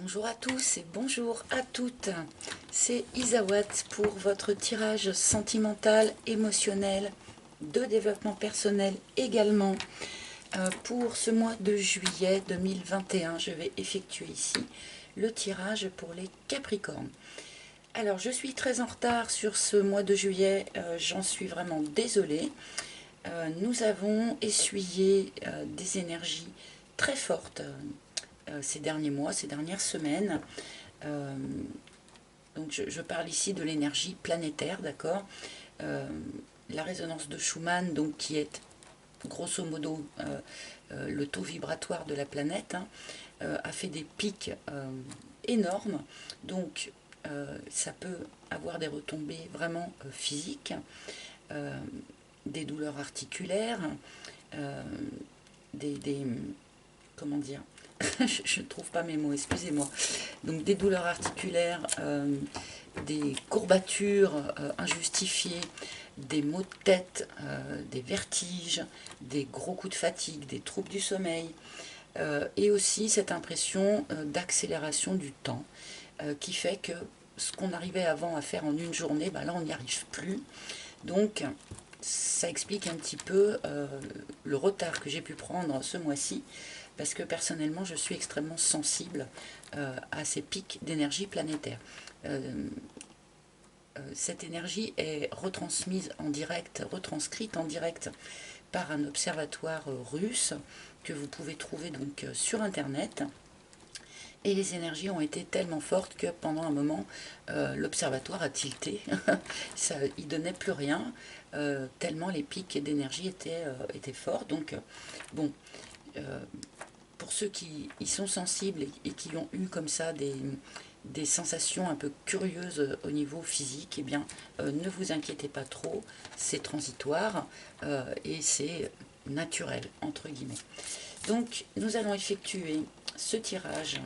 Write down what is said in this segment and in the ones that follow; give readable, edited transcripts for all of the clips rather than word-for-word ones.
Bonjour à tous et bonjour à toutes, c'est Isawat pour votre tirage sentimental, émotionnel, de développement personnel également. Pour ce mois de juillet 2021, je vais effectuer ici le tirage pour les Capricornes. Alors je suis très en retard sur ce mois de juillet, j'en suis vraiment désolée. Nous avons essuyé des énergies très fortes ces derniers mois, ces dernières semaines. Donc je parle ici de l'énergie planétaire, d'accord. La résonance de Schumann, donc qui est grosso modo le taux vibratoire de la planète, a fait des pics énormes. Donc ça peut avoir des retombées vraiment physiques, des douleurs articulaires, des comment dire, je ne trouve pas mes mots, excusez-moi. Donc des douleurs articulaires, des courbatures injustifiées, des maux de tête, des vertiges, des gros coups de fatigue, des troubles du sommeil, et aussi cette impression d'accélération du temps qui fait que ce qu'on arrivait avant à faire en une journée, ben là on n'y arrive plus. Donc ça explique un petit peu le retard que j'ai pu prendre ce mois-ci, parce que personnellement je suis extrêmement sensible à ces pics d'énergie planétaire. Cette énergie est retransmise en direct, retranscrite en direct par un observatoire russe que vous pouvez trouver donc sur internet. Et les énergies ont été tellement fortes que pendant un moment, l'observatoire a tilté. Il ne donnait plus rien, tellement les pics d'énergie étaient forts. Donc, bon, pour ceux qui y sont sensibles et qui ont eu comme ça des sensations un peu curieuses au niveau physique, eh bien, ne vous inquiétez pas trop, c'est transitoire et c'est naturel, entre guillemets. Donc, nous allons effectuer ce tirage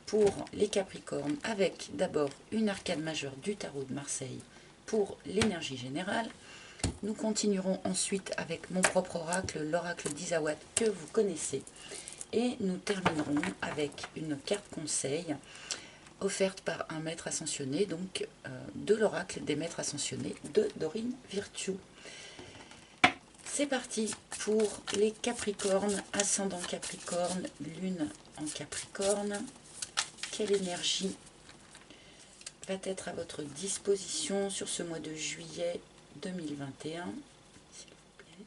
pour les Capricornes avec d'abord une arcane majeure du tarot de Marseille pour l'énergie générale. Nous continuerons ensuite avec mon propre oracle, l'oracle d'Isawat que vous connaissez. Et nous terminerons avec une carte conseil offerte par un maître ascensionné, donc de l'oracle des maîtres ascensionnés de Dorine Virtue. C'est parti pour les Capricornes, ascendant Capricorne, lune en Capricorne. Quelle énergie va être à votre disposition sur ce mois de juillet 2021, s'il vous plaît.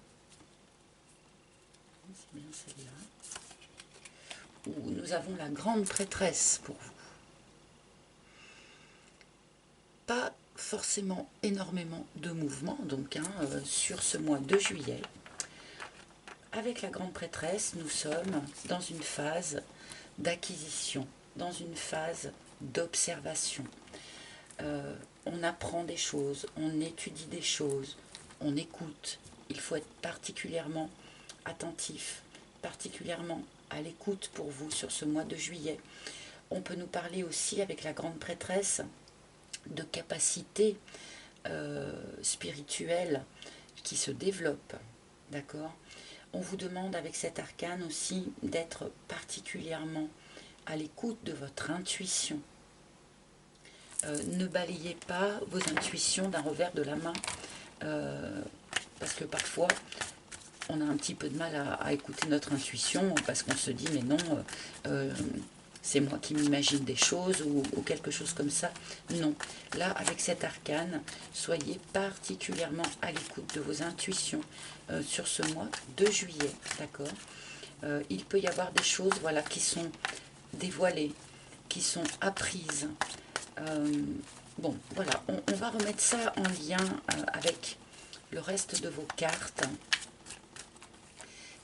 C'est bien celle-là. Où nous avons la grande prêtresse pour vous. Pas forcément énormément de mouvements donc sur ce mois de juillet. Avec la grande prêtresse, nous sommes dans une phase d'acquisition, dans une phase d'observation. On apprend des choses, on étudie des choses, on écoute. Il faut être particulièrement attentif, particulièrement à l'écoute pour vous sur ce mois de juillet. On peut nous parler aussi avec la grande prêtresse de capacités spirituelles qui se développent, d'accord. On vous demande avec cet arcane aussi d'être particulièrement à l'écoute de votre intuition. Ne balayez pas vos intuitions d'un revers de la main, parce que parfois on a un petit peu de mal à écouter notre intuition, parce qu'on se dit mais non, c'est moi qui m'imagine des choses ou quelque chose comme ça. Non, là avec cet arcane, soyez particulièrement à l'écoute de vos intuitions sur ce mois de juillet, d'accord. Il peut y avoir des choses, voilà, qui sont dévoilées, qui sont apprises. Bon, voilà, on va remettre ça en lien avec le reste de vos cartes.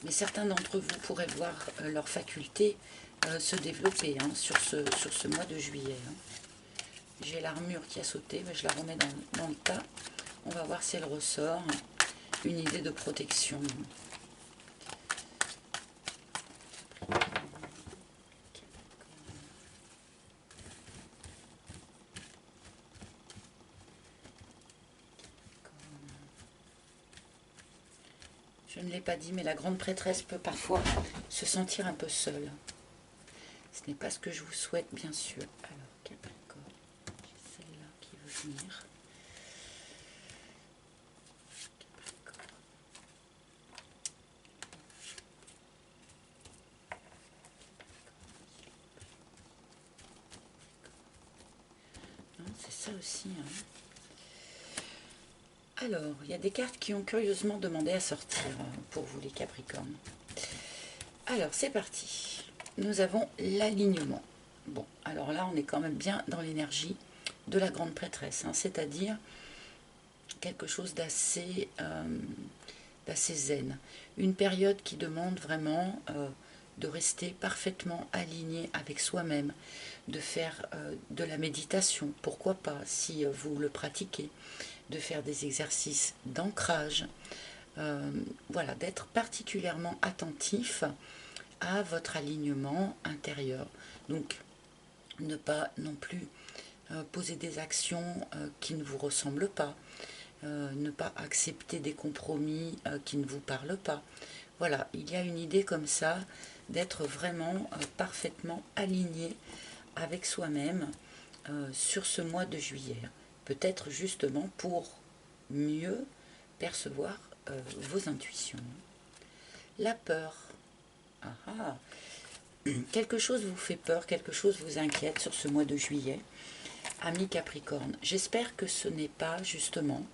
Mais certains d'entre vous pourraient voir leurs facultés se développer sur ce mois de juillet. J'ai l'armure qui a sauté, mais je la remets dans le tas. On va voir si elle ressort. Une idée de protection. Je ne l'ai pas dit, mais la grande prêtresse peut parfois se sentir un peu seule. Ce n'est pas ce que je vous souhaite, bien sûr. Alors, Capricorne, j'ai celle-là qui veut venir. C'est ça aussi. Hein. Alors, il y a des cartes qui ont curieusement demandé à sortir pour vous les Capricornes. Alors, c'est parti. Nous avons l'alignement. Bon, alors là, on est quand même bien dans l'énergie de la grande prêtresse, hein, c'est-à-dire quelque chose d'assez zen. Une période qui demande vraiment de rester parfaitement aligné avec soi-même, de faire de la méditation, pourquoi pas, si vous le pratiquez, de faire des exercices d'ancrage, voilà, d'être particulièrement attentif à votre alignement intérieur. Donc, ne pas non plus poser des actions qui ne vous ressemblent pas, ne pas accepter des compromis qui ne vous parlent pas. Voilà, il y a une idée comme ça d'être vraiment parfaitement aligné avec soi-même sur ce mois de juillet. Peut-être justement pour mieux percevoir vos intuitions. La peur. Ah ah. Quelque chose vous fait peur, quelque chose vous inquiète sur ce mois de juillet. Ami Capricorne, j'espère que ce n'est pas justement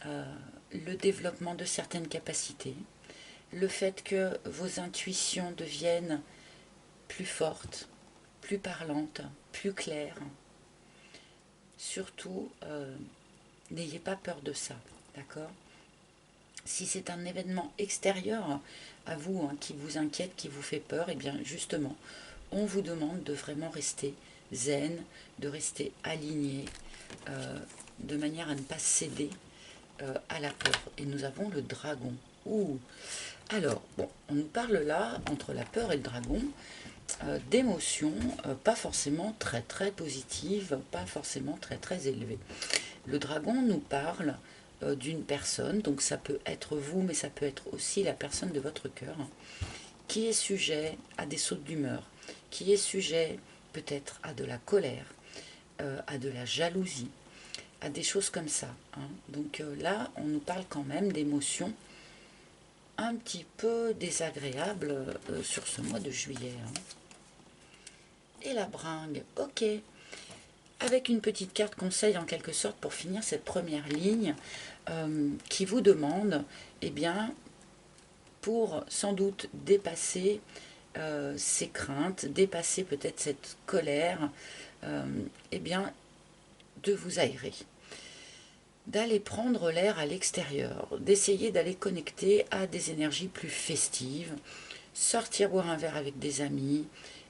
le développement de certaines capacités, le fait que vos intuitions deviennent plus fortes, plus parlantes, plus claires. Surtout, n'ayez pas peur de ça, d'accord? Si c'est un événement extérieur à vous, hein, qui vous inquiète, qui vous fait peur, et bien justement, on vous demande de vraiment rester zen, de rester aligné, de manière à ne pas céder à la peur. Et nous avons le dragon. Ouh. Alors, bon, on nous parle là, entre la peur et le dragon, d'émotions pas forcément très très positives, pas forcément très très élevées. Le dragon nous parle d'une personne, donc ça peut être vous, mais ça peut être aussi la personne de votre cœur, hein, qui est sujet à des sautes d'humeur, qui est sujet peut-être à de la colère, à de la jalousie, à des choses comme ça. Hein. Donc là, on nous parle quand même d'émotions un petit peu désagréables sur ce mois de juillet. Hein. Et la bringue, ok. Avec une petite carte conseil en quelque sorte pour finir cette première ligne qui vous demande, eh bien, pour sans doute dépasser ces craintes, dépasser peut-être cette colère, eh bien, de vous aérer, d'aller prendre l'air à l'extérieur, d'essayer d'aller connecter à des énergies plus festives, sortir boire un verre avec des amis,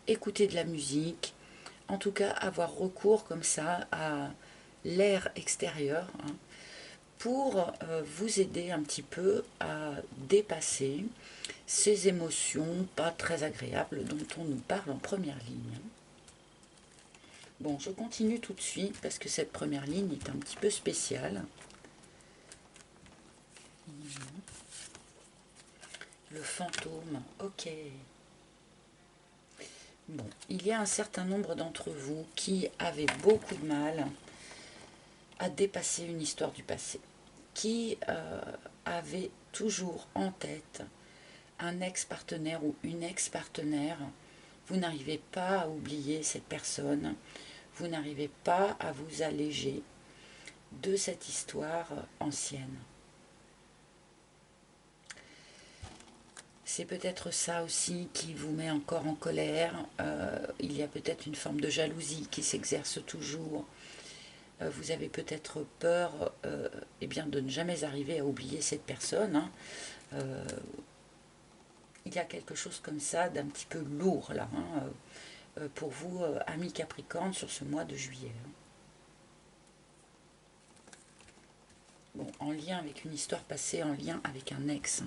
écouter de la musique, en tout cas avoir recours comme ça à l'air extérieur, hein, pour vous aider un petit peu à dépasser ces émotions pas très agréables dont on nous parle en première ligne. Bon, je continue tout de suite parce que cette première ligne est un petit peu spéciale. Le fantôme, ok. Bon, il y a un certain nombre d'entre vous qui avaient beaucoup de mal à dépasser une histoire du passé, qui avaient toujours en tête un ex-partenaire ou une ex-partenaire. Vous n'arrivez pas à oublier cette personne, vous n'arrivez pas à vous alléger de cette histoire ancienne. C'est peut-être ça aussi qui vous met encore en colère. Il y a peut-être une forme de jalousie qui s'exerce toujours. Vous avez peut-être peur eh bien, de ne jamais arriver à oublier cette personne. Hein. Il y a quelque chose comme ça d'un petit peu lourd là, hein, pour vous, amis Capricorne, sur ce mois de juillet. Bon, en lien avec une histoire passée, en lien avec un ex.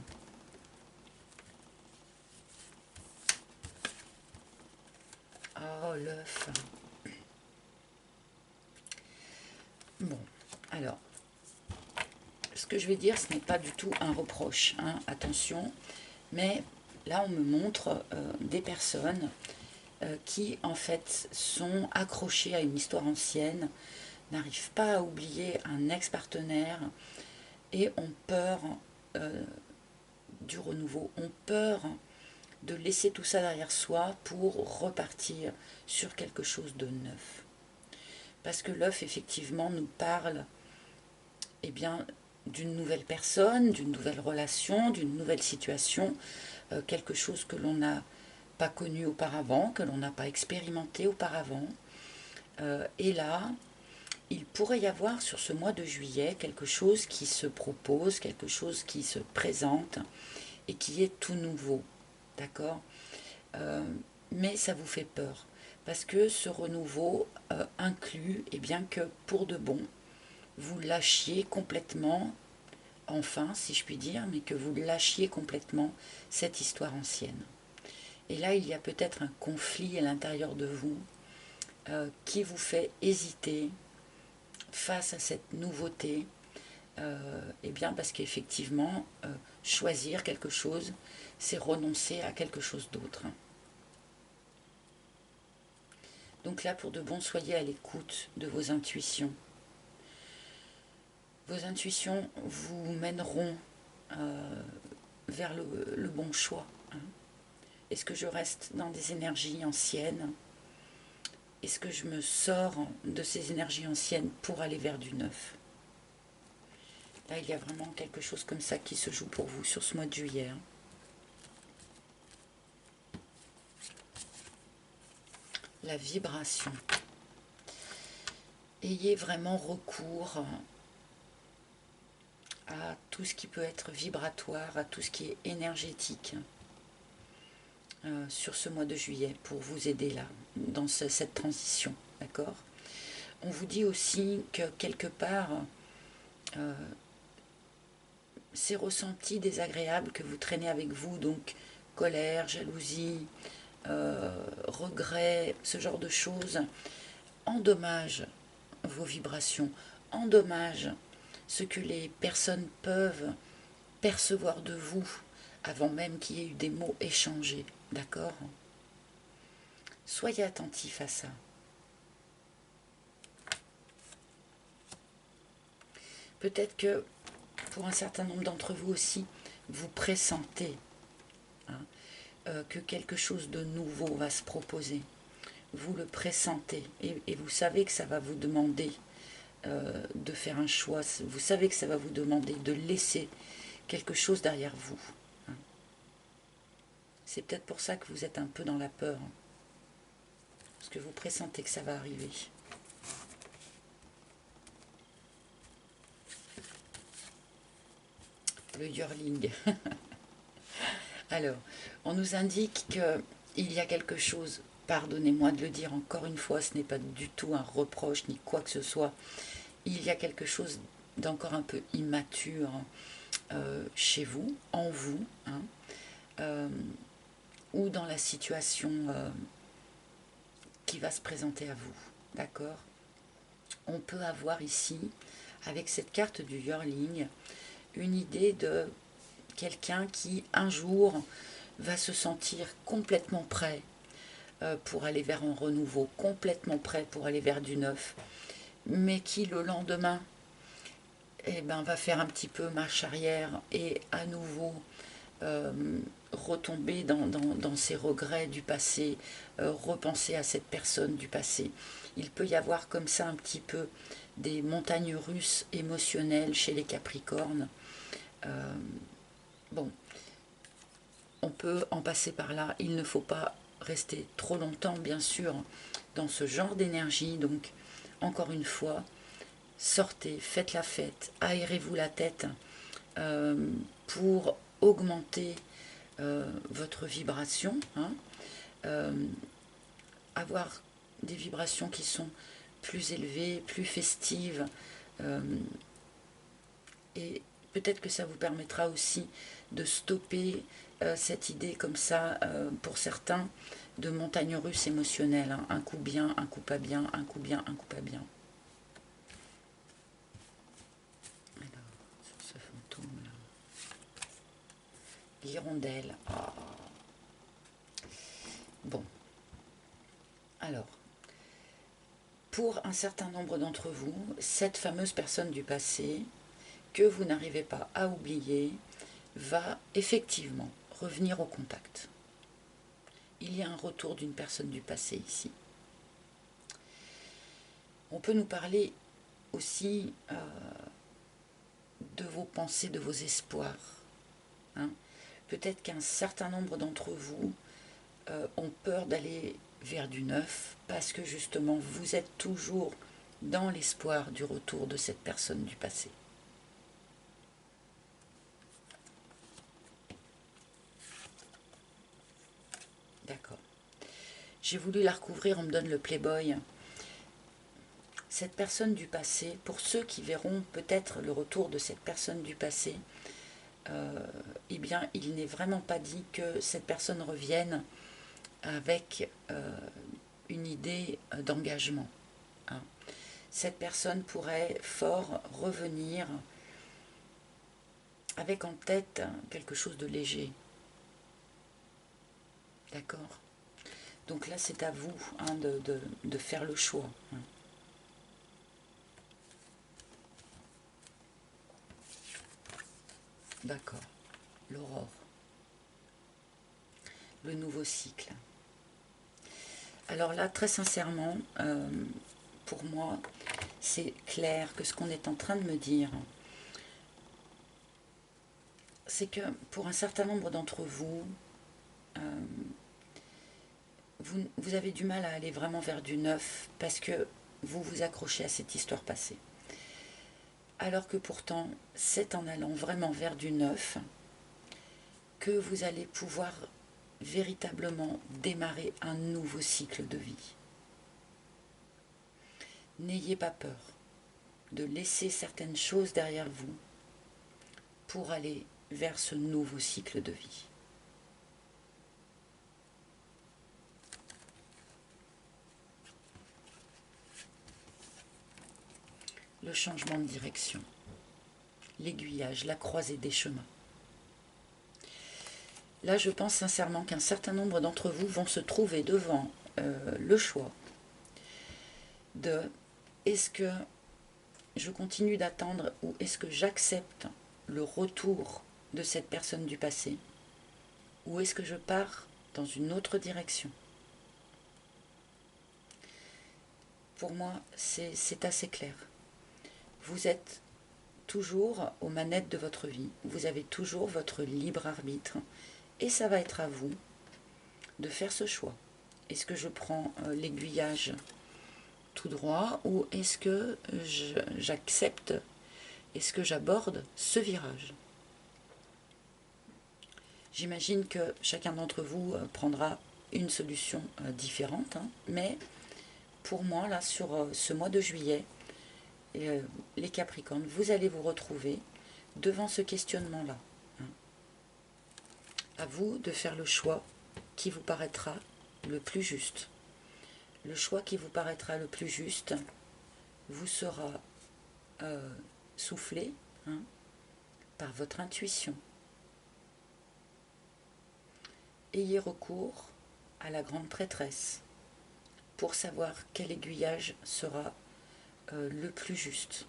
Oh, l'œuf. Bon, alors, ce que je vais dire, ce n'est pas du tout un reproche, hein, attention, mais là, on me montre des personnes qui en fait sont accrochés à une histoire ancienne, n'arrivent pas à oublier un ex-partenaire et ont peur du renouveau, ont peur de laisser tout ça derrière soi pour repartir sur quelque chose de neuf. Parce que l'œuf, effectivement, nous parle eh bien, d'une nouvelle personne, d'une nouvelle relation, d'une nouvelle situation, quelque chose que l'on n'a pas connu auparavant, que l'on n'a pas expérimenté auparavant. Et là, il pourrait y avoir sur ce mois de juillet quelque chose qui se propose, quelque chose qui se présente et qui est tout nouveau. D'accord ? Mais ça vous fait peur. Parce que ce renouveau inclut eh bien, que pour de bon, vous lâchiez complètement, enfin, si je puis dire, mais que vous lâchiez complètement cette histoire ancienne. Et là, il y a peut-être un conflit à l'intérieur de vous qui vous fait hésiter face à cette nouveauté, eh bien parce qu'effectivement, choisir quelque chose, c'est renoncer à quelque chose d'autre. Donc là, pour de bon, soyez à l'écoute de vos intuitions. Vos intuitions vous mèneront vers le bon choix. Est-ce que je reste dans des énergies anciennes? Est-ce que je me sors de ces énergies anciennes pour aller vers du neuf? Là, il y a vraiment quelque chose comme ça qui se joue pour vous sur ce mois de juillet. La vibration. Ayez vraiment recours à tout ce qui peut être vibratoire, à tout ce qui est énergétique sur ce mois de juillet pour vous aider là, dans cette transition. D'accord ? On vous dit aussi que quelque part, ces ressentis désagréables que vous traînez avec vous, donc colère, jalousie, regret, ce genre de choses, endommagent vos vibrations, endommagent ce que les personnes peuvent percevoir de vous avant même qu'il y ait eu des mots échangés. D'accord ? Soyez attentifs à ça. Peut-être que pour un certain nombre d'entre vous aussi, vous pressentez que quelque chose de nouveau va se proposer. Vous le pressentez et vous savez que ça va vous demander de faire un choix. Vous savez que ça va vous demander de laisser quelque chose derrière vous. C'est peut-être pour ça que vous êtes un peu dans la peur. Parce que vous pressentez que ça va arriver. Le yearling. Alors, on nous indique qu'il y a quelque chose, pardonnez-moi de le dire encore une fois, ce n'est pas du tout un reproche ni quoi que ce soit, il y a quelque chose d'encore un peu immature chez vous, en vous, ou dans la situation qui va se présenter à vous, d'accord ? On peut avoir ici, avec cette carte du yearling, une idée de quelqu'un qui, un jour, va se sentir complètement prêt pour aller vers un renouveau, complètement prêt pour aller vers du neuf, mais qui, le lendemain, va faire un petit peu marche arrière et à nouveau retomber dans ses regrets du passé, repenser à cette personne du passé. Il peut y avoir comme ça un petit peu des montagnes russes émotionnelles chez les Capricornes. Bon, on peut en passer par là. Il ne faut pas rester trop longtemps, bien sûr, dans ce genre d'énergie. Donc, encore une fois, sortez, faites la fête, aérez-vous la tête pour augmenter votre vibration, avoir des vibrations qui sont plus élevées, plus festives, et peut-être que ça vous permettra aussi de stopper cette idée comme ça, pour certains, de montagne russe émotionnelle, un coup bien, un coup pas bien, un coup bien, un coup pas bien. Alors, sur ce fantôme là, l'hirondelle. Oh. Bon, Alors, pour un certain nombre d'entre vous, cette fameuse personne du passé que vous n'arrivez pas à oublier va effectivement revenir au contact. Il y a un retour d'une personne du passé ici. On peut nous parler aussi de vos pensées, de vos espoirs. Hein. Peut-être qu'un certain nombre d'entre vous ont peur d'aller vers du neuf parce que justement vous êtes toujours dans l'espoir du retour de cette personne du passé. D'accord. J'ai voulu la recouvrir, on me donne le Playboy. Cette personne du passé, pour ceux qui verront peut-être le retour de cette personne du passé, eh bien, il n'est vraiment pas dit que cette personne revienne avec une idée d'engagement. Hein. Cette personne pourrait fort revenir avec en tête quelque chose de léger. D'accord? Donc là, c'est à vous hein, de faire le choix. Hein. D'accord. L'aurore. Le nouveau cycle. Alors là, très sincèrement, pour moi, c'est clair que ce qu'on est en train de me dire, c'est que pour un certain nombre d'entre vous, vous avez du mal à aller vraiment vers du neuf parce que vous vous accrochez à cette histoire passée. Alors que pourtant, c'est en allant vraiment vers du neuf que vous allez pouvoir véritablement démarrer un nouveau cycle de vie. N'ayez pas peur de laisser certaines choses derrière vous pour aller vers ce nouveau cycle de vie. Le changement de direction, l'aiguillage, la croisée des chemins. Là, je pense sincèrement qu'un certain nombre d'entre vous vont se trouver devant le choix de est-ce que je continue d'attendre ou est-ce que j'accepte le retour de cette personne du passé ou est-ce que je pars dans une autre direction. Pour moi, c'est assez clair. Vous êtes toujours aux manettes de votre vie, vous avez toujours votre libre arbitre et ça va être à vous de faire ce choix. Est-ce que je prends l'aiguillage tout droit ou est-ce que j'accepte, est-ce que j'aborde ce virage? J'imagine que chacun d'entre vous prendra une solution différente, hein, mais pour moi, là, sur ce mois de juillet, les Capricornes, vous allez vous retrouver devant ce questionnement-là. Hein. À vous de faire le choix qui vous paraîtra le plus juste. Le choix qui vous paraîtra le plus juste vous sera soufflé hein, par votre intuition. Ayez recours à la grande prêtresse pour savoir quel aiguillage sera le plus juste.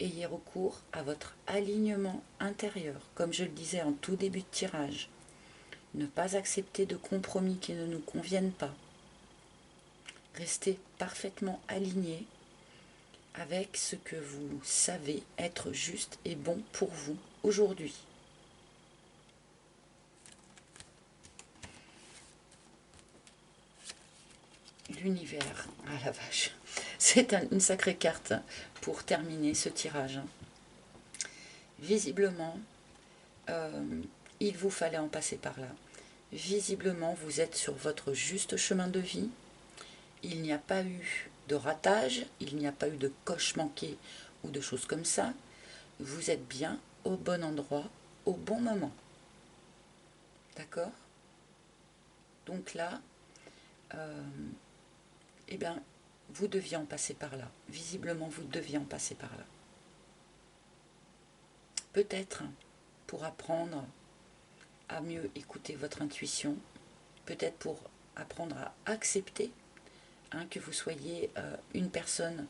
Ayez recours à votre alignement intérieur, comme je le disais en tout début de tirage. Ne pas accepter de compromis qui ne nous conviennent pas. Restez parfaitement aligné avec ce que vous savez être juste et bon pour vous aujourd'hui. L'univers, ah la vache, c'est une sacrée carte pour terminer ce tirage. Visiblement, il vous fallait en passer par là. Visiblement, vous êtes sur votre juste chemin de vie. Il n'y a pas eu de ratage, il n'y a pas eu de coche manqué ou de choses comme ça. Vous êtes bien au bon endroit, au bon moment. D'accord? Donc là, eh bien, vous deviez en passer par là. Visiblement, vous deviez en passer par là. Peut-être pour apprendre à mieux écouter votre intuition, peut-être pour apprendre à accepter hein, que vous soyez une personne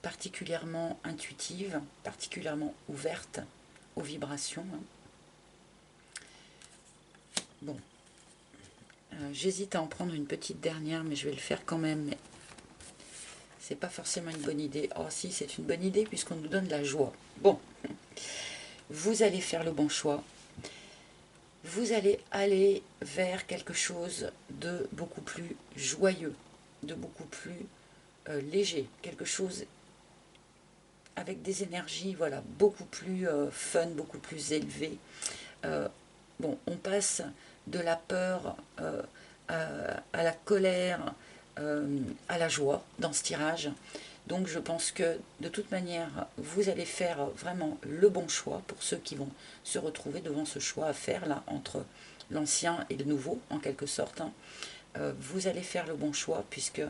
particulièrement intuitive, particulièrement ouverte aux vibrations. Bon, j'hésite à en prendre une petite dernière, mais je vais le faire quand même. Mais c'est pas forcément une bonne idée. Oh si, c'est une bonne idée puisqu'on nous donne de la joie. Bon, vous allez faire le bon choix. Vous allez aller vers quelque chose de beaucoup plus joyeux, de beaucoup plus léger, quelque chose avec des énergies, voilà, beaucoup plus fun, beaucoup plus élevées. Bon, on passe de la peur à la colère, à la joie dans ce tirage. Donc je pense que de toute manière, vous allez faire vraiment le bon choix pour ceux qui vont se retrouver devant ce choix à faire là entre l'ancien et le nouveau en quelque sorte. Vous allez faire le bon choix puisque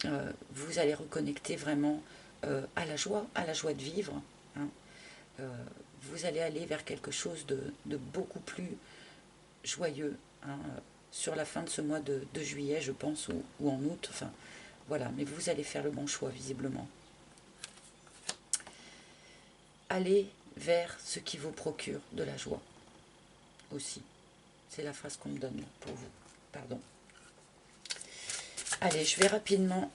vous allez reconnecter vraiment à la joie de vivre. Hein. Vous allez aller vers quelque chose de beaucoup plus joyeux hein, sur la fin de ce mois de juillet, je pense, ou en août. Enfin, voilà, mais vous allez faire le bon choix, visiblement. Allez vers ce qui vous procure de la joie, aussi. C'est la phrase qu'on me donne pour vous. Pardon. Allez, je vais rapidement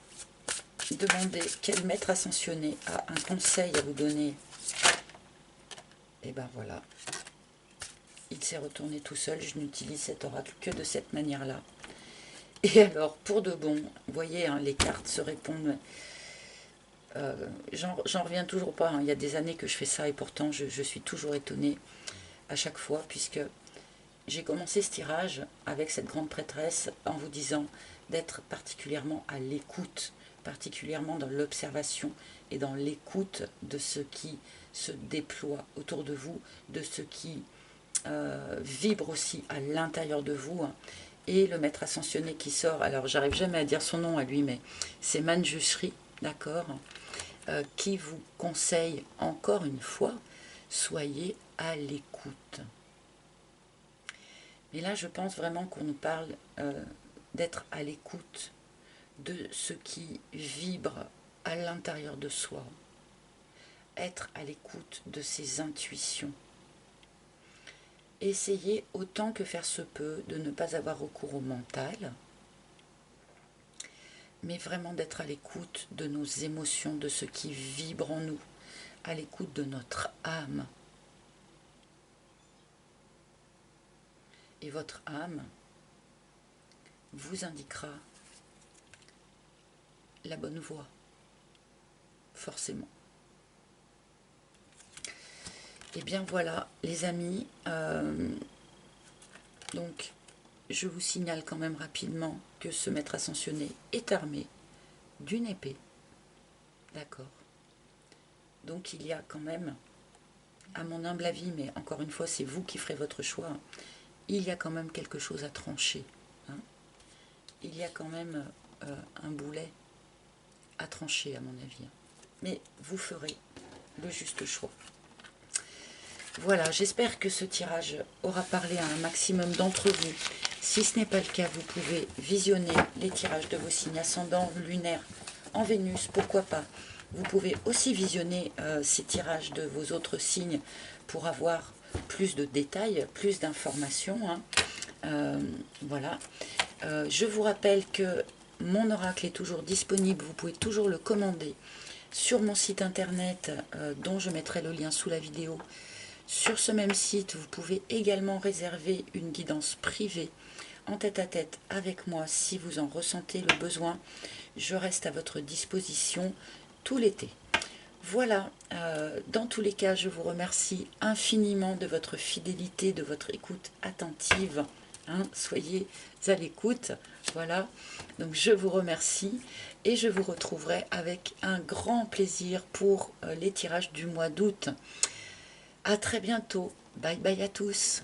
demander quel maître ascensionné a un conseil à vous donner. Et ben voilà. Il s'est retourné tout seul. Je n'utilise cet oracle que de cette manière-là. Et alors, pour de bon, vous voyez, hein, les cartes se répondent. J'en reviens toujours pas. Hein. Il y a des années que je fais ça et pourtant je suis toujours étonnée à chaque fois puisque j'ai commencé ce tirage avec cette grande prêtresse en vous disant d'être particulièrement à l'écoute, particulièrement dans l'observation et dans l'écoute de ce qui se déploie autour de vous, de ce qui vibre aussi à l'intérieur de vous. Hein. Et le maître ascensionné qui sort, alors j'arrive jamais à dire son nom à lui, mais c'est Manjushri, d'accord, qui vous conseille encore une fois, soyez à l'écoute. Mais là, je pense vraiment qu'on nous parle d'être à l'écoute de ce qui vibre à l'intérieur de soi, être à l'écoute de ses intuitions. Essayez autant que faire se peut de ne pas avoir recours au mental, mais vraiment d'être à l'écoute de nos émotions, de ce qui vibre en nous, à l'écoute de notre âme. Et votre âme vous indiquera la bonne voie, forcément. Et bien voilà, les amis, donc je vous signale quand même rapidement que ce maître ascensionné est armé d'une épée, d'accord. Donc il y a quand même, à mon humble avis, mais encore une fois c'est vous qui ferez votre choix, il y a quand même quelque chose à trancher. Hein. Il y a quand même un boulet à trancher à mon avis. Mais vous ferez le juste choix. Voilà, j'espère que ce tirage aura parlé à un maximum d'entre vous. Si ce n'est pas le cas, vous pouvez visionner les tirages de vos signes ascendants, lunaires, en Vénus, pourquoi pas. Vous pouvez aussi visionner ces tirages de vos autres signes pour avoir plus de détails, plus d'informations. Hein. Voilà. Je vous rappelle que mon oracle est toujours disponible, vous pouvez toujours le commander sur mon site internet dont je mettrai le lien sous la vidéo. Sur ce même site, vous pouvez également réserver une guidance privée en tête-à-tête avec moi si vous en ressentez le besoin. Je reste à votre disposition tout l'été. Voilà, dans tous les cas, je vous remercie infiniment de votre fidélité, de votre écoute attentive. Hein, soyez à l'écoute. Voilà, donc je vous remercie et je vous retrouverai avec un grand plaisir pour les tirages du mois d'août. À très bientôt. Bye bye à tous.